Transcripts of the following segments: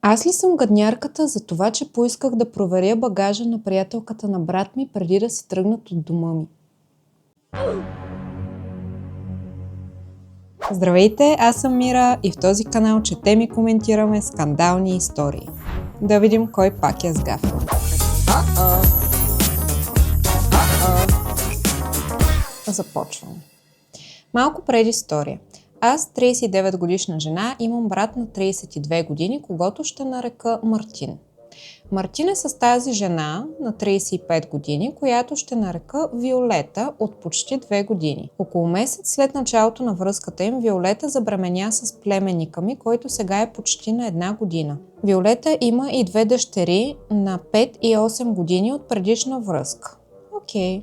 Аз ли съм гаднярката за това, че поисках да проверя багажа на приятелката на брат ми преди да си тръгнат от дома ми? Здравейте, аз съм Мира и в този канал четем и коментираме скандални истории. Да видим кой пак е сгафил. Започвам. Малко предистория. Аз, 39 годишна жена, имам брат на 32 години, когото ще нарека Мартин. Мартин е с тази жена на 35 години, която ще нарека Виолета от почти 2 години. Около месец след началото на връзката им, Виолета забременя с племенника ми, който сега е почти на 1 година. Виолета има и 2 дъщери на 5 и 8 години от предишна връзка. Окей.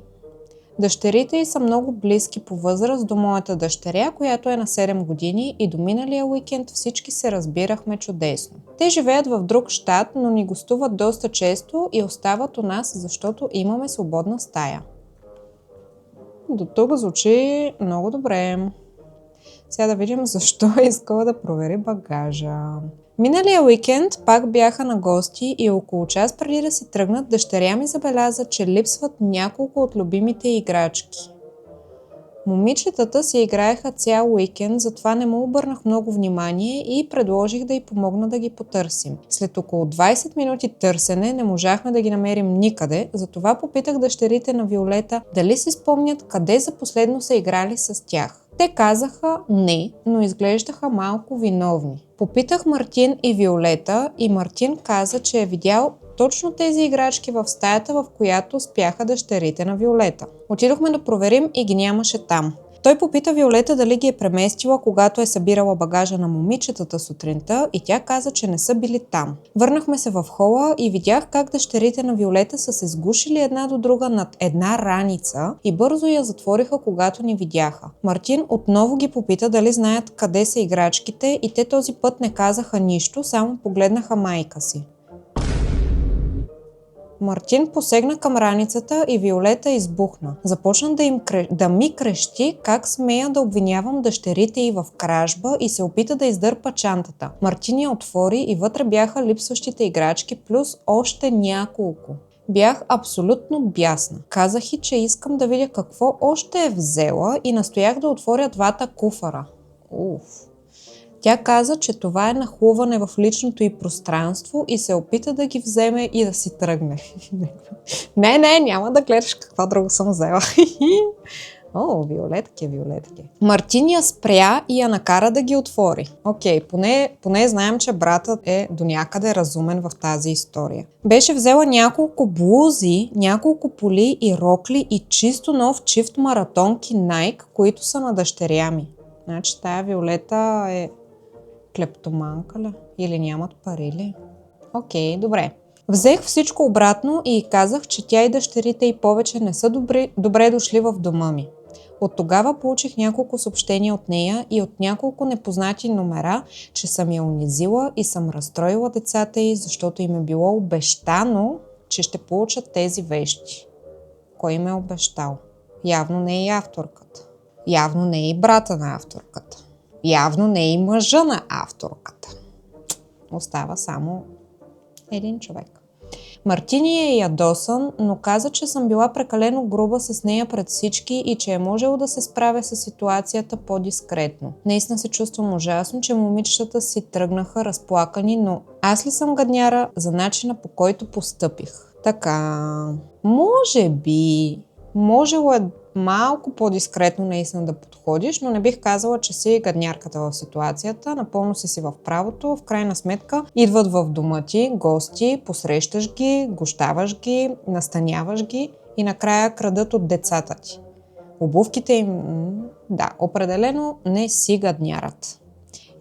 Дъщерите й са много близки по възраст до моята дъщеря, която е на 7 години и до миналия уикенд всички се разбирахме чудесно. Те живеят в друг щат, но ни гостуват доста често и остават у нас, защото имаме свободна стая. До тук звучи много добре. Сега да видим защо е искала да провери багажа. Миналия уикенд пак бяха на гости и около час преди да си тръгнат, дъщеря ми забеляза, че липсват няколко от любимите играчки. Момичетата си играеха цял уикенд, затова не му обърнах много внимание и предложих да й помогна да ги потърсим. След около 20 минути търсене не можахме да ги намерим никъде, затова попитах дъщерите на Виолета дали си спомнят къде за последно са играли с тях. Те казаха не, но изглеждаха малко виновни. Попитах Мартин и Виолета и Мартин каза, че е видял точно тези играчки в стаята, в която спяха дъщерите на Виолета. Отидохме да проверим и ги нямаше там. Той попита Виолета дали ги е преместила, когато е събирала багажа на момичетата сутринта и тя каза, че не са били там. Върнахме се в хола и видях как дъщерите на Виолета са се сгушили една до друга над една раница и бързо я затвориха, когато ни видяха. Мартин отново ги попита дали знаят къде са играчките и те този път не казаха нищо, само погледнаха майка си. Мартин посегна към раницата и Виолета избухна. Започна да ми крещи как смея да обвинявам дъщерите й в кражба и се опита да издърпа чантата. Мартин я отвори и вътре бяха липсващите играчки плюс още няколко. Бях абсолютно бясна. Казах и, че искам да видя какво още е взела и настоях да отворя двата куфара. Тя каза, че това е нахлуване в личното й пространство и се опита да ги вземе и да си тръгне. Не, няма да гледаш какво друго съм взела. Виолетки. Мартин я спря и я накара да ги отвори. Окей, поне знаем, че братът е до някъде разумен в тази история. Беше взела няколко блузи, няколко поли и рокли и чисто нов чифт маратонки Nike, които са на дъщеря ми. Значи тая Виолета е клептоманка ли? Или нямат пари ли? Окей, добре. Взех всичко обратно и казах, че тя и дъщерите й повече не са добре дошли в дома ми. От тогава получих няколко съобщения от нея и от няколко непознати номера, че съм я унизила и съм разстроила децата й, защото им е било обещано, че ще получат тези вещи. Кой им е обещал? Явно не е и авторката. Явно не е и брата на авторката. Явно не е и мъжа на авторката. Остава само един човек. Мартини е ядосан, но каза, че съм била прекалено груба с нея пред всички и че е можело да се справя с ситуацията по-дискретно. Наистина се чувствам ужасно, че момичетата си тръгнаха разплакани, но аз ли съм гадняра за начина, по който постъпих? Така, можело е малко по-дискретно наистина да подходиш, но не бих казала, че си гаднярката в ситуацията. Напълно си в правото. В крайна сметка идват в дома ти гости, посрещаш ги, гощаваш ги, настаняваш ги и накрая крадат от децата ти. Обувките им, да, определено не си гаднярат.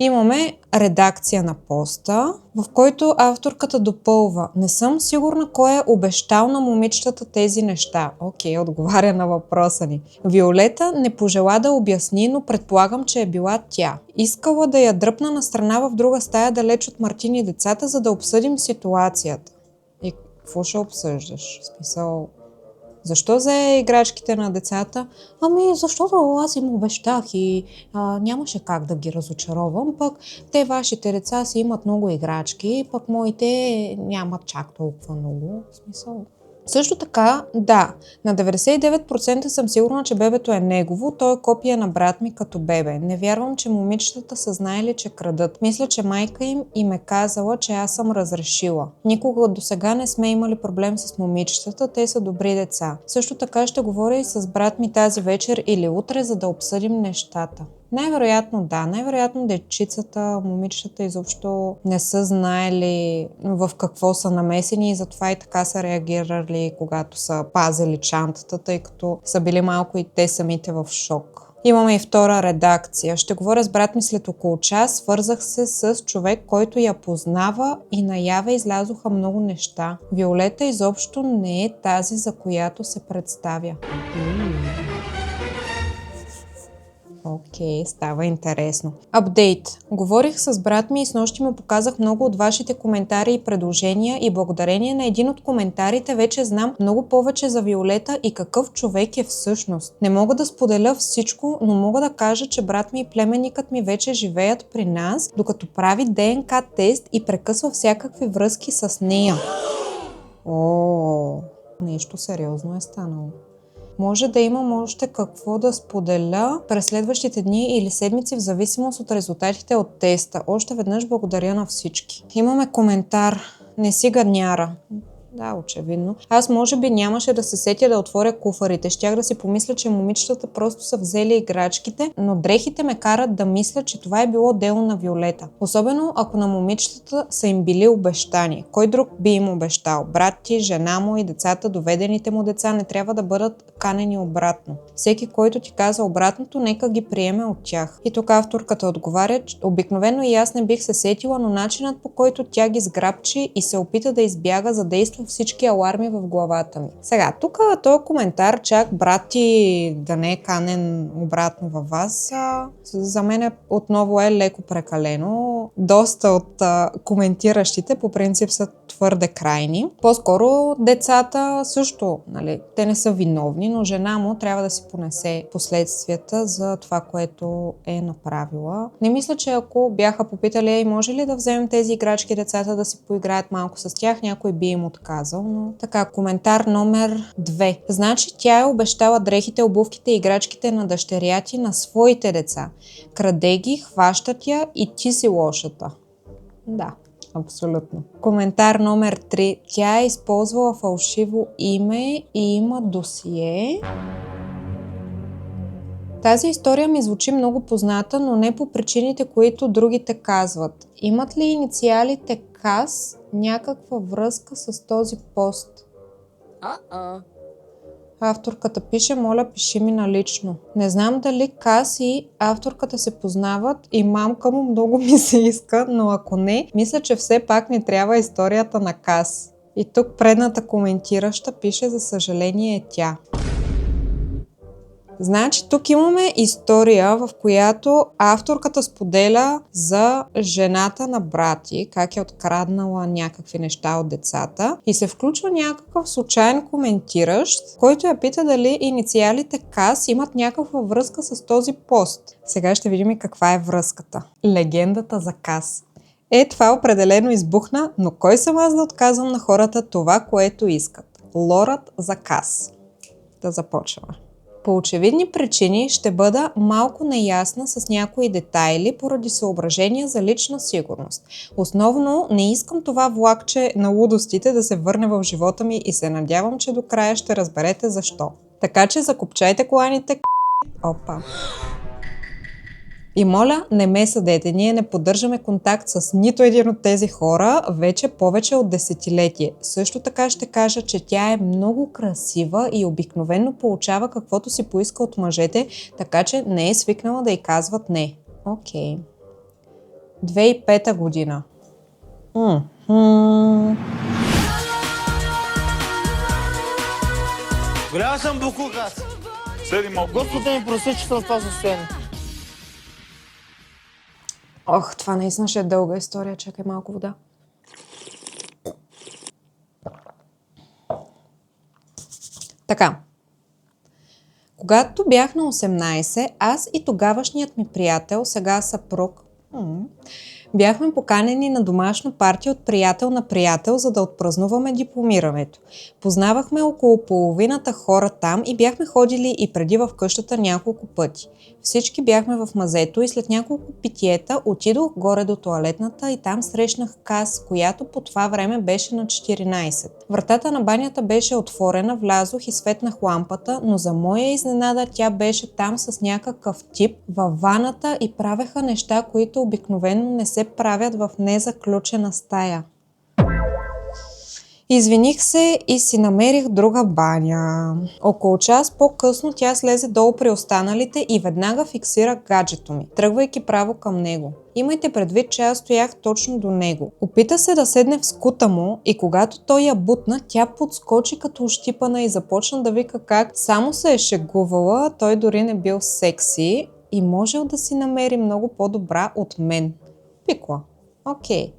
Имаме редакция на поста, в който авторката допълва: не съм сигурна кой е обещал на момичетата тези неща. Окей, отговаря на въпроса ни. Виолета не пожела да обясни, но предполагам, че е била тя. Искала да я дръпна на страна в друга стая далеч от Мартин и децата, за да обсъдим ситуацията. И какво ще обсъждаш? В смисъл, Защо взе играчките на децата? Ами, защото аз им обещах и нямаше как да ги разочаровам, пък те вашите деца си имат много играчки, пък моите нямат чак толкова много. В смисъл. Също така, да, на 99% съм сигурна, че бебето е негово, той е копия на брат ми като бебе. Не вярвам, че момичетата са знаели, че крадат. Мисля, че майка им е казала, че аз съм разрешила. Никога досега не сме имали проблем с момичетата, те са добри деца. Също така ще говоря и с брат ми тази вечер или утре, за да обсъдим нещата. Най-вероятно да. Най-вероятно дечицата, момичетата изобщо не са знаели в какво са намесени и затова и така са реагирали, когато са пазили чантата, тъй като са били малко и те самите в шок. Имаме и втора редакция. Ще говоря с брат ми след около час. Свързах се с човек, който я познава и наяве излязоха много неща. Виолета изобщо не е тази, за която се представя. Окей, става интересно. Апдейт. Говорих с брат ми и снощи му показах много от вашите коментари и предложения и благодарение на един от коментарите вече знам много повече за Виолета и какъв човек е всъщност. Не мога да споделя всичко, но мога да кажа, че брат ми и племенникът ми вече живеят при нас, докато прави ДНК тест и прекъсва всякакви връзки с нея. Нещо сериозно е станало. Може да имам още какво да споделя през следващите дни или седмици в зависимост от резултатите от теста. Още веднъж благодаря на всички. Имаме коментар. Не си гадняра. Да, очевидно. Аз може би нямаше да се сетя да отворя куфарите. Щях да си помисля, че момичетата просто са взели играчките, но дрехите ме карат да мисля, че това е било дело на Виолета. Особено ако на момичетата са им били обещани. Кой друг би им обещал? Брат ти, жена му и децата, доведените му деца не трябва да бъдат канени обратно. Всеки, който ти каза обратното, нека ги приеме от тях. И тук авторката отговаря, че обикновено и аз не бих се сетила, но начинът по който тя ги сграбчи и се опита да избяга задейства всички аларми в главата ми. Сега, тук този коментар, чак брат ти да не е канен обратно във вас, за мен отново е леко прекалено. Доста от коментиращите по принцип са твърде крайни. По-скоро децата също, нали, те не са виновни, но жена му трябва да си понесе последствията за това, което е направила. Не мисля, че ако бяха попитали, и може ли да вземем тези играчки децата да си поиграят малко с тях, някой би им отказал, но така, коментар номер 2. Значи тя е обещала дрехите, обувките и играчките на дъщеря ти на своите деца. Краде ги, хващат я и ти си лошата. Да. Абсолютно. Коментар номер 3. Тя е използвала фалшиво име и има досие. Тази история ми звучи много позната, но не по причините, които другите казват. Имат ли инициалите КАС някаква връзка с този пост? Авторката пише, моля, пиши ми налично. Не знам дали Кас и авторката се познават и мамка му много ми се иска, но ако не, мисля, че все пак ни трябва историята на Кас. И тук предната коментираща пише, за съжаление е тя. Значи тук имаме история, в която авторката споделя за жената на брати, как е откраднала някакви неща от децата и се включва някакъв случайен коментиращ, който я пита дали инициалите КАС имат някаква връзка с този пост. Сега ще видим и каква е връзката. Легендата за КАС. Това определено избухна, но кой съм аз да отказвам на хората това, което искат? Лорът за КАС. Да започваме. По очевидни причини ще бъда малко неясна с някои детайли поради съображения за лична сигурност. Основно не искам това влакче на лудостите да се върне в живота ми и се надявам, че до края ще разберете защо. Така че закопчайте коланите. Опа. И моля, не ме съдете, ние не поддържаме контакт с нито един от тези хора вече повече от десетилетие. Също така ще кажа, че тя е много красива и обикновено получава каквото си поиска от мъжете, така че не е свикнала да й казват не. Окей. 2005 година. Голяма съм буклук аз. Седи малко. Господ да ми прости, че съм в това състояние. Ох, това наистина ще е дълга история. Чакай малко вода. Така, когато бях на 18, аз и тогавашният ми приятел, сега съпруг, бяхме поканени на домашно парти от приятел на приятел, за да отпразнуваме дипломирането. Познавахме около половината хора там и бяхме ходили и преди в къщата няколко пъти. Всички бяхме в мазето и след няколко питиета отидох горе до тоалетната и там срещнах Кас, която по това време беше на 14. Вратата на банята беше отворена, влязох и светнах лампата, но за моя изненада тя беше там с някакъв тип във ваната и правеха неща, които обикновено не се правят в незаключена стая. Извиних се и си намерих друга баня. Около час по-късно тя слезе долу при останалите и веднага фиксира гаджето ми, тръгвайки право към него. Имайте предвид, че аз стоях точно до него. Опита се да седне в скута му и когато той я бутна, тя подскочи като ощипана и започна да вика как само се е шегувала, той дори не бил секси и можел да си намери много по-добра от мен. Пикла. Окей.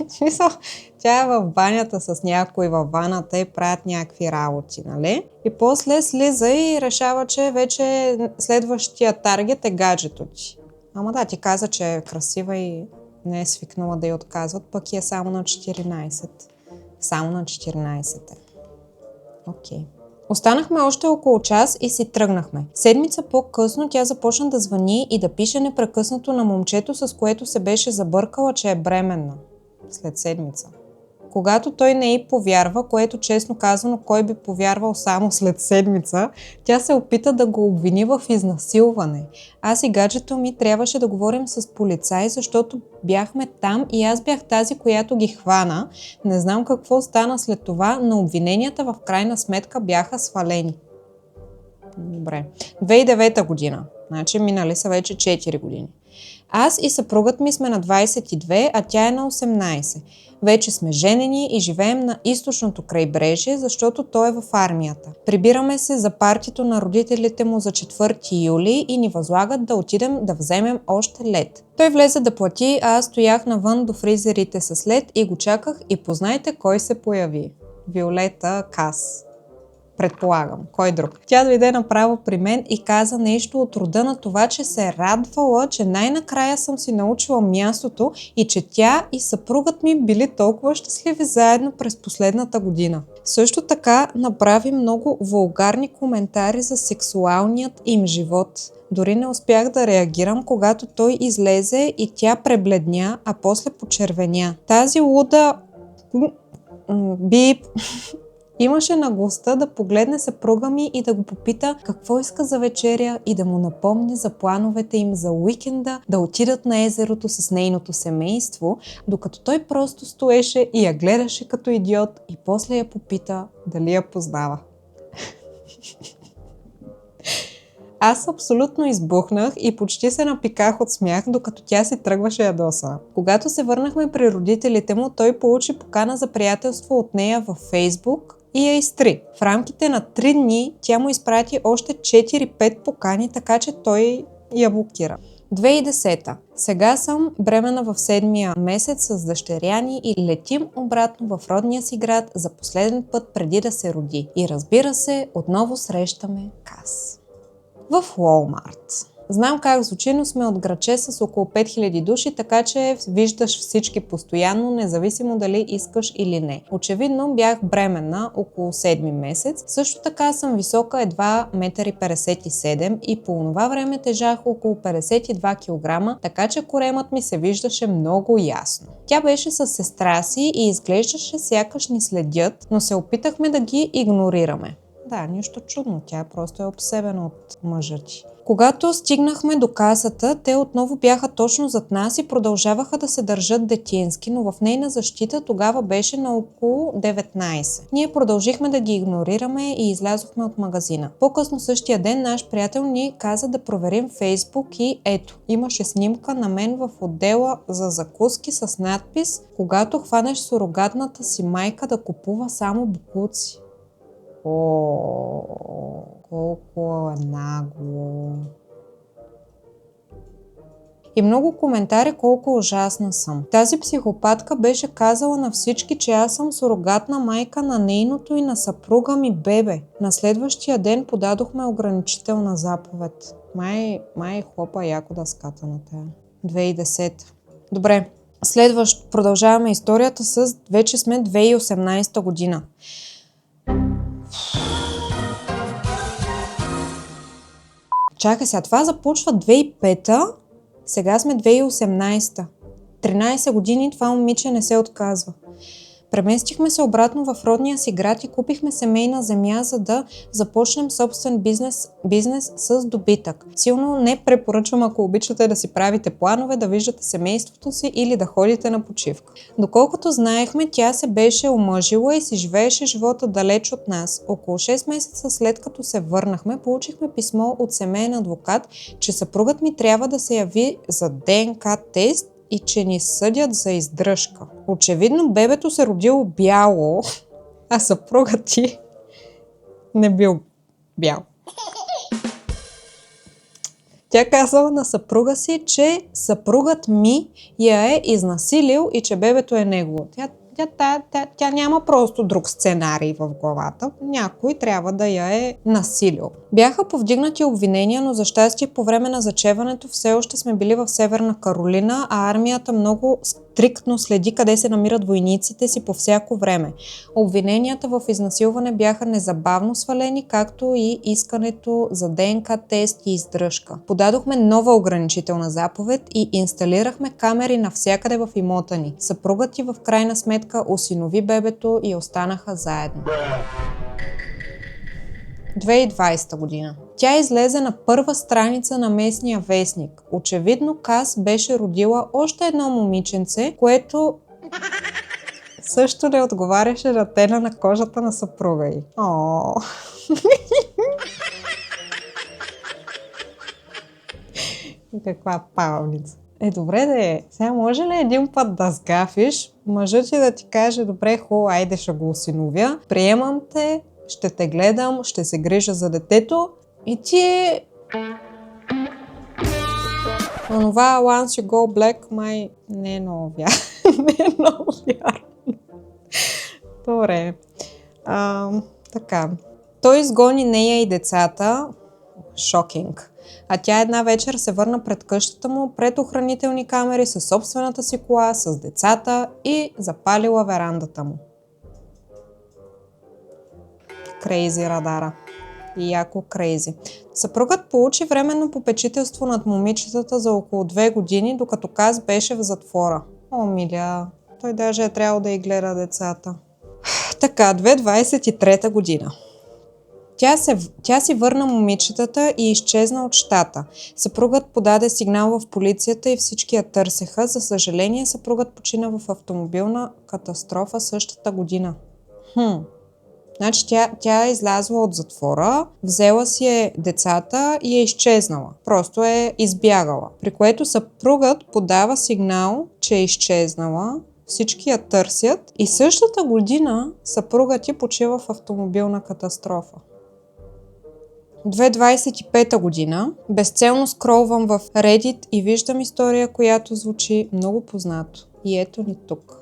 Смисъл, тя е в банята с някой във ваната и правят някакви работи, нали? И после слиза и решава, че вече следващия таргет е гаджето ти. Ама да, ти каза, че е красива и не е свикнала да й отказват, пък е само на 14. Само на 14 е. Окей. Останахме още около час и си тръгнахме. Седмица по-късно тя започна да звъни и да пише непрекъснато на момчето, с което се беше забъркала, че е бременна. След седмица. Когато той не й повярва, което честно казано кой би повярвал само след седмица, тя се опита да го обвини в изнасилване. Аз и гаджето ми трябваше да говорим с полицай, защото бяхме там и аз бях тази, която ги хвана. Не знам какво стана след това, но обвиненията в крайна сметка бяха свалени. Добре. 2009 година. Значи минали са вече 4 години. Аз и съпругът ми сме на 22, а тя е на 18. Вече сме женени и живеем на източното крайбрежие, защото той е в армията. Прибираме се за партито на родителите му за 4 юли и ни възлагат да отидем да вземем още лед. Той влезе да плати, а аз стоях навън до фризерите с лед и го чаках и познайте кой се появи. Виолета Кас. Предполагам. Кой друг? Тя дойде направо при мен и каза нещо от рода на това, че се е радвала, че най-накрая съм си научила мястото и че тя и съпругът ми били толкова щастливи заедно през последната година. Също така направи много вулгарни коментари за сексуалният им живот. Дори не успях да реагирам, когато той излезе и тя пребледня, а после почервеня. Тази луда... Бип... Имаше наглостта да погледне съпруга ми и да го попита какво иска за вечеря и да му напомни за плановете им за уикенда да отидат на езерото с нейното семейство, докато той просто стоеше и я гледаше като идиот и после я попита дали я познава. Аз абсолютно избухнах и почти се напиках от смях, докато тя си тръгваше ядосана. Когато се върнахме при родителите му, той получи покана за приятелство от нея във Фейсбук и я изтри. В рамките на 3 дни тя му изпрати още 4-5 покани, така че той я блокира. 2010. Сега съм бремена в 7-я месец с дъщеря ни и летим обратно в родния си град за последен път преди да се роди. И разбира се, отново срещаме Кас. В Walmart. Знам как звучи, но сме от градче с около 5000 души, така че виждаш всички постоянно, независимо дали искаш или не. Очевидно бях бременна около 7 месец. Също така съм висока едва 1,57 м и по това време тежах около 52 кг, така че коремът ми се виждаше много ясно. Тя беше със сестра си и изглеждаше сякаш ни следят, но се опитахме да ги игнорираме. Да, нищо чудно, тя просто е обсебена от мъжа ти. Когато стигнахме до касата, те отново бяха точно зад нас и продължаваха да се държат детински, но в нейна защита тогава беше на около 19. Ние продължихме да ги игнорираме и излязохме от магазина. По-късно същия ден наш приятел ни каза да проверим Фейсбук и ето, имаше снимка на мен в отдела за закуски с надпис "Когато хванеш сурогатната си майка да купува само бокуци". О, колко е нагло. и много коментари колко ужасна съм. Тази психопатка беше казала на всички, че аз съм сурогатна майка на нейното и на съпруга ми бебе. На следващия ден подадохме ограничителна заповед. Май хлопа яко дъската на тая. 2010. Добре, следващо продължаваме историята с вече сме 2018 година. Чакай сега, това започва 2005, сега сме 2018. 13 години това момиче не се отказва. Преместихме се обратно в родния си град и купихме семейна земя, за да започнем собствен бизнес с добитък. Силно не препоръчвам, ако обичате да си правите планове, да виждате семейството си или да ходите на почивка. Доколкото знаехме, тя се беше омъжила и си живееше живота далеч от нас. Около 6 месеца след като се върнахме, получихме писмо от семейен адвокат, че съпругът ми трябва да се яви за ДНК тест и че ни съдят за издръжка. Очевидно бебето се родило бяло, а съпругът ти не бил бял. Тя казала на съпруга си, че съпругът ми я е изнасилил и че бебето е негово. Тя няма просто друг сценарий в главата. Някой трябва да я е насилил. Бяха повдигнати обвинения, но за щастие по време на зачеването все още сме били в Северна Каролина, а армията много стриктно следи къде се намират войниците си по всяко време. Обвиненията в изнасилване бяха незабавно свалени, както и искането за ДНК тест и издръжка. Подадохме нова ограничителна заповед и инсталирахме камери навсякъде в имота ни. Съпругът ти в крайна сметка осинови бебето и останаха заедно. 2020 година. Тя излезе на първа страница на местния вестник. Очевидно Кас беше родила още едно момиченце, което също не отговаряше на тена на кожата на съпруга й. Каква палница. Добре да е. Сега може ли един път да сгафиш, мъжът ти да ти каже, добре, айде ще го осиновя, приемам те, ще те гледам, ще се грижа за детето и ти е... Онова once you go black май не е много вярно. Не е много вярно. Добре. Така. Той изгони нея и децата. Шокинг. А тя една вечер се върна пред къщата му, пред охранителни камери със собствената си кола, с децата и запалила верандата му. Крейзи радара. И яко крейзи. Съпругът получи временно попечителство над момичетата за около 2 години, докато Каз беше в затвора. Миля, той даже е трябвало да й гледа децата. Така, 2023 година. Тя си върна момичетата и изчезна от щата. Съпругът подаде сигнал в полицията и всички я търсеха. За съжаление, съпругът почина в автомобилна катастрофа същата година. Значи тя е излязла от затвора, взела си е децата и е изчезнала. Просто е избягала. При което съпругът подава сигнал, че е изчезнала. Всички я търсят и същата година съпругът ти почива в автомобилна катастрофа. 2025 година. Безцелно скролвам в Reddit и виждам история, която звучи много познато. И ето ни тук.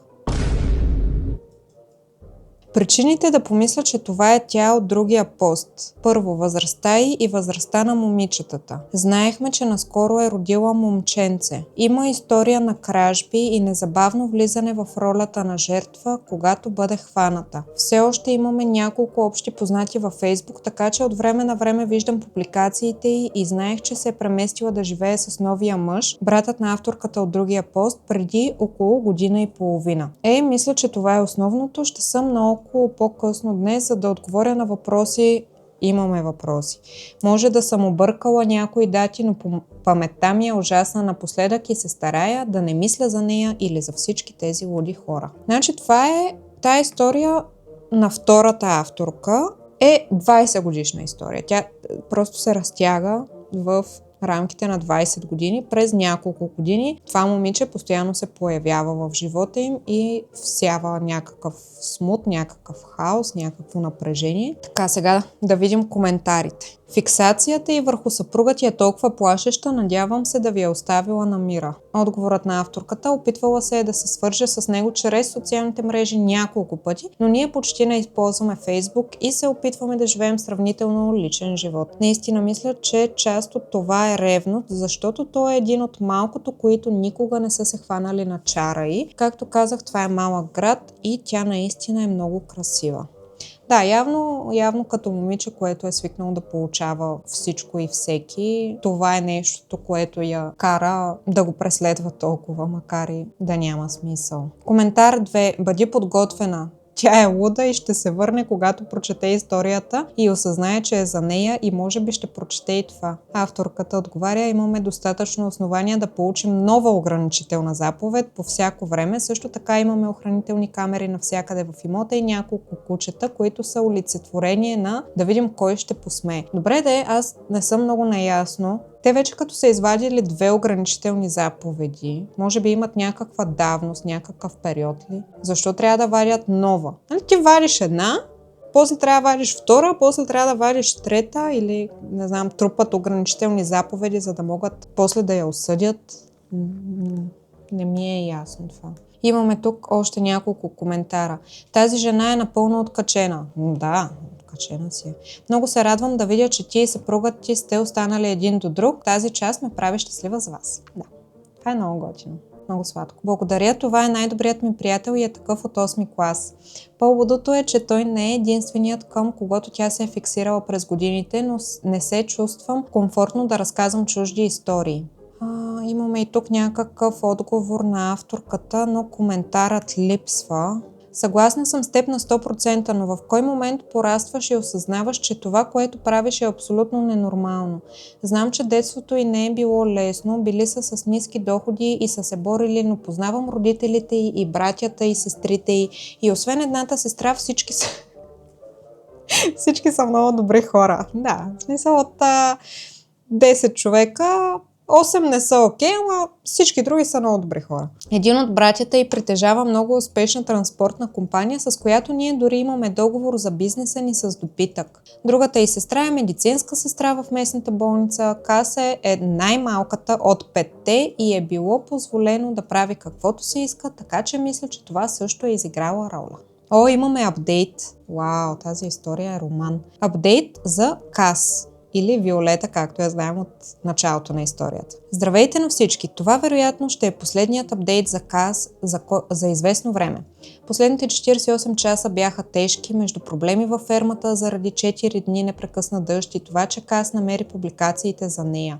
Причините да помисля, че това е тя от другия пост. Първо, възрастта й и възрастта на момичетата. Знаехме, че наскоро е родила момченце. Има история на кражби и незабавно влизане в ролята на жертва, когато бъде хваната. Все още имаме няколко общи познати във Фейсбук, така че от време на време виждам публикациите й и знаех, че се е преместила да живее с новия мъж, братът на авторката от другия пост, преди около година и половина. Мисля, че това е основното. Ще съм много по-късно днес, за да отговоря на въпроси. Имаме въпроси. Може да съм объркала някои дати, но паметта ми е ужасна напоследък и се старая да не мисля за нея или за всички тези луди хора. Значи това е тая история на втората авторка. 20 годишна история. Тя просто се разтяга в рамките на 20 години. През няколко години това момиче постоянно се появява в живота им и всява някакъв смут, някакъв хаос, някакво напрежение. Така, сега да видим коментарите. Фиксацията и върху съпруга ти е толкова плашеща, надявам се да ви е оставила на мира. Отговорът на авторката: опитвала се е да се свърже с него чрез социалните мрежи няколко пъти, но ние почти не използваме Фейсбук и се опитваме да живеем сравнително личен живот. Наистина мисля, че част от това е ревност, защото той е един от малкото, които никога не са се хванали на чара й. Както казах, това е малък град и тя наистина е много красива. Да, явно като момиче, което е свикнало да получава всичко и всеки, това е нещото, което я кара да го преследва толкова, макар и да няма смисъл. Коментар 2. Бъди подготвена. Тя е луда и ще се върне, когато прочете историята и осъзнае, че е за нея и може би ще прочете и това. Авторката отговаря: имаме достатъчно основания да получим нова ограничителна заповед по всяко време. Също така имаме охранителни камери навсякъде в имота и няколко кучета, които са олицетворение на да видим кой ще посмее. Добре де, аз не съм много наясно. Те вече като са извадили 2 ограничителни заповеди, може би имат някаква давност, някакъв период ли? Защо трябва да вадят нова? Нали ти вадиш една, после трябва да вадиш втора, после трябва да вадиш трета или, не знам, трупат ограничителни заповеди, за да могат после да я осъдят? Не ми е ясно това. Имаме тук още няколко коментара. Тази жена е напълно откачена. Да, откачена си е. Много се радвам да видя, че ти и съпругът ти сте останали един до друг. Тази част ме прави щастлива за вас. Да, това е много готино. Много сладко. Благодаря, това е най-добрият ми приятел и е такъв от 8-ми клас. По-лудото е, че той не е единственият, към когото тя се е фиксирала през годините, но не се чувствам комфортно да разказвам чужди истории. Имаме и тук някакъв отговор на авторката, но коментарът липсва. Съгласна съм с теб на 100%, но в кой момент порастваш и осъзнаваш, че това, което правиш, е абсолютно ненормално. Знам, че детството й не е било лесно, били са с ниски доходи и са се борили, но познавам родителите й и братята и сестрите й и освен едната сестра, всички са много добри хора. Да, в смисъл от 10 човека, 8 не са окей, ама всички други са много добри хора. Един от братята й притежава много успешна транспортна компания, с която ние дори имаме договор за бизнеса ни с допитък. Другата й сестра е медицинска сестра в местната болница. Кася е най-малката от 5-те и е било позволено да прави каквото се иска, така че мисля, че това също е изиграла роля. Имаме апдейт. Вау, тази история е роман. Апдейт за Кас. Или Виолета, както я знаем от началото на историята. Здравейте на всички! Това вероятно ще е последният апдейт за Каз за известно време. Последните 48 часа бяха тежки между проблеми във фермата заради 4 дни непрекъсна дъжд и това, че Каз намери публикациите за нея.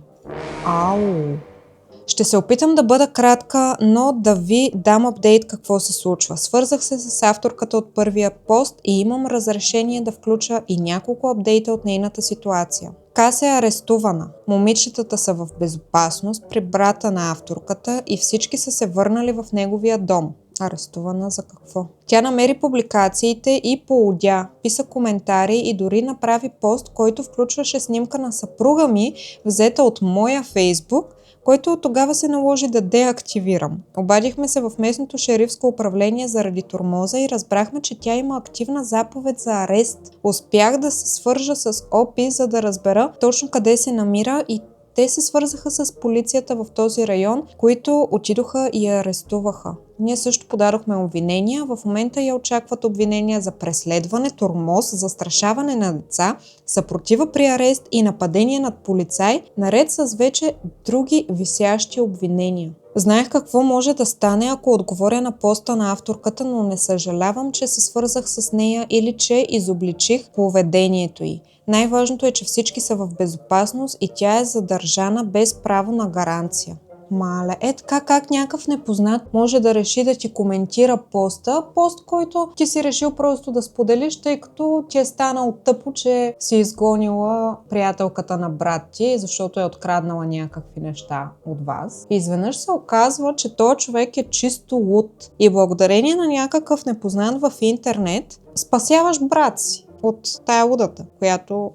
Ще се опитам да бъда кратка, но да ви дам апдейт какво се случва. Свързах се с авторката от първия пост и имам разрешение да включа и няколко апдейта от нейната ситуация. Кас е арестувана. Момичетата са в безопасност при брата на авторката и всички са се върнали в неговия дом. Арестувана за какво? Тя намери публикациите и поудя, писа коментари и дори направи пост, който включваше снимка на съпруга ми, взета от моя Фейсбук, който от тогава се наложи да деактивирам. Обадихме се в местното шерифско управление заради тормоза и разбрахме, че тя има активна заповед за арест. Успях да се свържа с ОПИ, за да разбера точно къде се намира и те се свързаха с полицията в този район, които отидоха и я арестуваха. Ние също подадохме обвинения. В момента я очакват обвинения за преследване, тормоз, застрашаване на деца, съпротива при арест и нападение над полицай, наред с вече други висящи обвинения. Знаех какво може да стане, ако отговоря на поста на авторката, но не съжалявам, че се свързах с нея или че изобличих поведението й. Най-важното е, че всички са в безопасност и тя е задържана без право на гаранция. Мале, така как някакъв непознат може да реши да ти коментира пост, който ти си решил просто да споделиш, тъй като ти е станал тъпо, че си изгонила приятелката на брат ти, защото е откраднала някакви неща от вас. И изведнъж се оказва, че този човек е чисто луд и благодарение на някакъв непознат в интернет спасяваш брат си от тая лудата, която...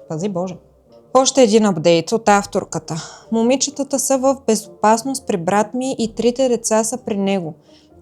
Пази Боже! Още един апдейт от авторката. Момичетата са в безопасност при брат ми и 3 деца са при него.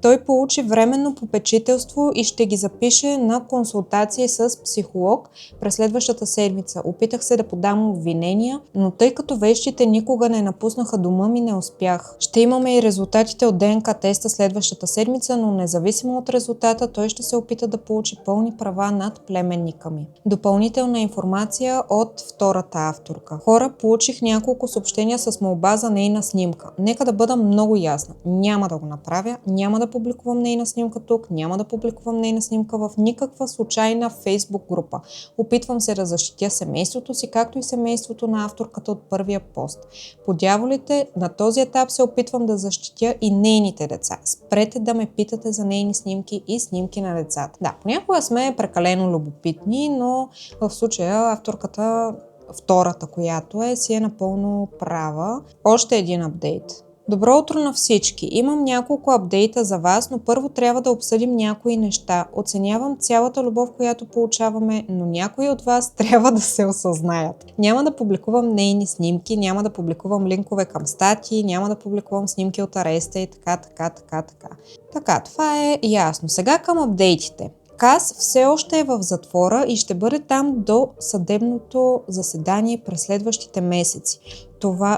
Той получи временно попечителство и ще ги запише на консултации с психолог през следващата седмица. Опитах се да подам обвинения, но тъй като вещите никога не напуснаха дома ми, не успях. Ще имаме и резултатите от ДНК теста следващата седмица, но независимо от резултата, той ще се опита да получи пълни права над племенника ми. Допълнителна информация от втората авторка. Хора, получих няколко съобщения с молба за нейна снимка. Нека да бъда много ясна. Няма да го направя, няма да публикувам нейна снимка тук, няма да публикувам нейна снимка в никаква случайна фейсбук група. Опитвам се да защитя семейството си, както и семейството на авторката от първия пост. По дяволите, на този етап се опитвам да защитя и нейните деца. Спрете да ме питате за нейни снимки и снимки на децата. Да, понякога сме прекалено любопитни, но в случая авторката, втората, която си е напълно права. Още един апдейт. Добро утро на всички! Имам няколко апдейта за вас, но първо трябва да обсъдим някои неща. Оценявам цялата любов, която получаваме, но някои от вас трябва да се осъзнаят. Няма да публикувам нейни снимки, няма да публикувам линкове към статии, няма да публикувам снимки от ареста и така. Така, това е ясно. Сега към апдейтите. Каз все още е в затвора и ще бъде там до съдебното заседание през следващите месеци.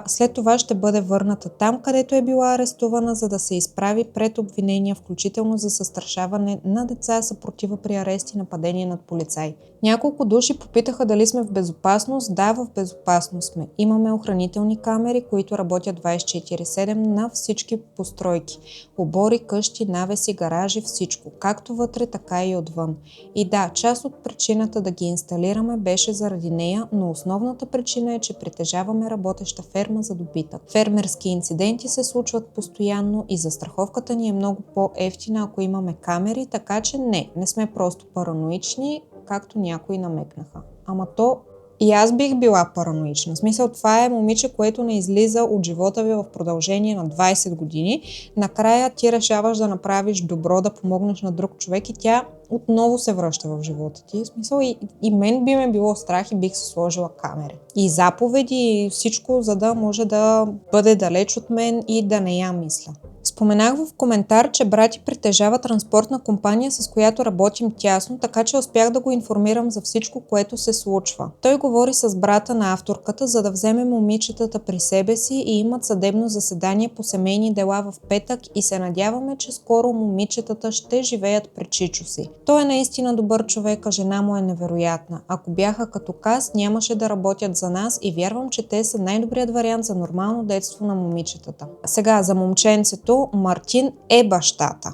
След това ще бъде върната там, където е била арестувана, за да се изправи пред обвинения, включително за застрашаване на деца, съпротива при арест и нападение над полицаи. Няколко души попитаха дали сме в безопасност. Да, в безопасност сме. Имаме охранителни камери, които работят 24/7 на всички постройки. Обори, къщи, навеси, гаражи, всичко. Както вътре, така и отвън. И да, част от причината да ги инсталираме беше заради нея, но основната причина е, че притежаваме работеща ферма за добитък. Фермерски инциденти се случват постоянно и застраховката ни е много по-евтина, ако имаме камери, така че не сме просто параноични, както някои намекнаха. Ама то и аз бих била параноична. В смисъл, това е момиче, което не излиза от живота ви в продължение на 20 години. Накрая ти решаваш да направиш добро, да помогнеш на друг човек и тя отново се връща в живота ти. В смисъл, и мен би ме било страх и бих си сложила камери. И заповеди, и всичко, за да може да бъде далеч от мен и да не я мисля. Споменах в коментар, че брат ти притежава транспортна компания, с която работим тясно, така че успях да го информирам за всичко, което се случва. Той говори с брата на авторката, за да вземе момичетата при себе си и имат съдебно заседание по семейни дела в петък и се надяваме, че скоро момичетата ще живеят при чичо си. Той е наистина добър човек, а жена му е невероятна. Ако бяха като Каз, нямаше да работят за нас и вярвам, че те са най-добрият вариант за нормално детство на момичетата. Сега за момченцето, Мартин е бащата.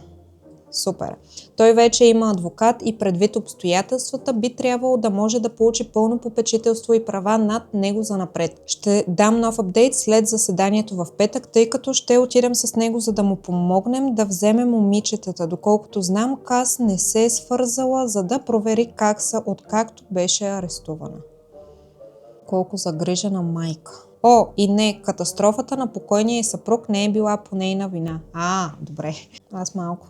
Супер. Той вече има адвокат и предвид обстоятелствата би трябвало да може да получи пълно попечителство и права над него занапред. Ще дам нов апдейт след заседанието в петък, тъй като ще отидем с него, за да му помогнем да вземе момичетата. Доколкото знам, Каз не се е свързала, за да провери как са, откакто беше арестувана. Колко загрижена майка. И не, катастрофата на покойния съпруг не е била по нейна вина. Добре. Аз малко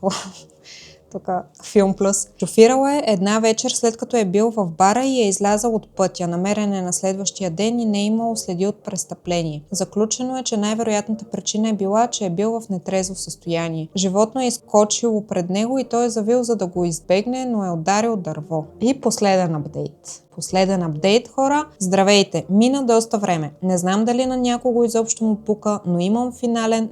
тук филм плюс. Шофирала е една вечер, след като е бил в бара и е излязал от пътя. Намерен е на следващия ден и не е имал следи от престъпление. Заключено е, че най-вероятната причина е била, че е бил в нетрезво състояние. Животно е изкочило пред него и той е завил, за да го избегне, но е ударил дърво. И последен апдейт, хора. Здравейте! Мина доста време. Не знам дали на някого изобщо му пука, но имам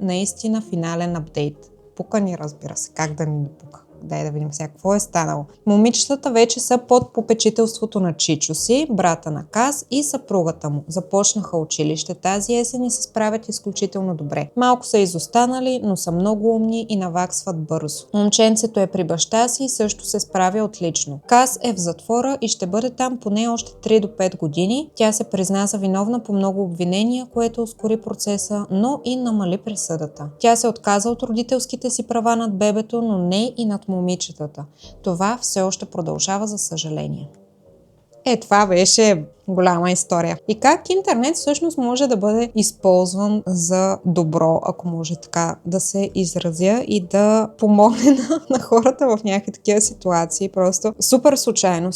наистина финален апдейт. Пука ни, разбира се. Как да ни пука? Дай да видим сега какво е станало. Момичетата вече са под попечителството на чичо си, брата на Каз и съпругата му. Започнаха училище тази есен и се справят изключително добре. Малко са изостанали, но са много умни и наваксват бързо. Момченцето е при баща си и също се справя отлично. Каз е в затвора и ще бъде там поне още 3 до 5 години. Тя се призна за виновна по много обвинения, което ускори процеса, но и намали присъдата. Тя се отказа от родителските си права над бебето, но не и над момичетата. Това все още продължава, за съжаление. Това беше голяма история. И как интернет всъщност може да бъде използван за добро, ако може така да се изразя и да помогне на хората в някакви такива ситуации. Просто супер случайно,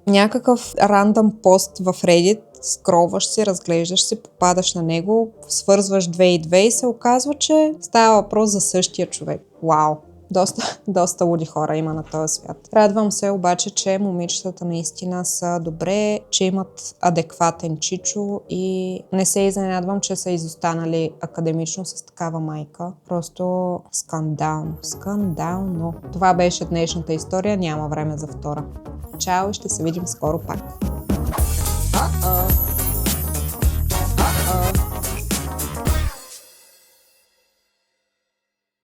някакъв рандъм пост в Reddit скроваш се, разглеждаш се, попадаш на него, свързваш 2 и 2 и се оказва, че става въпрос за същия човек. Вау! Доста луди хора има на този свят. Радвам се обаче, че момичетата наистина са добре, че имат адекватен чичо и не се изненадвам, че са изостанали академично с такава майка. Просто скандално. Скандално. Това беше днешната история, няма време за втора. Чао и ще се видим скоро пак.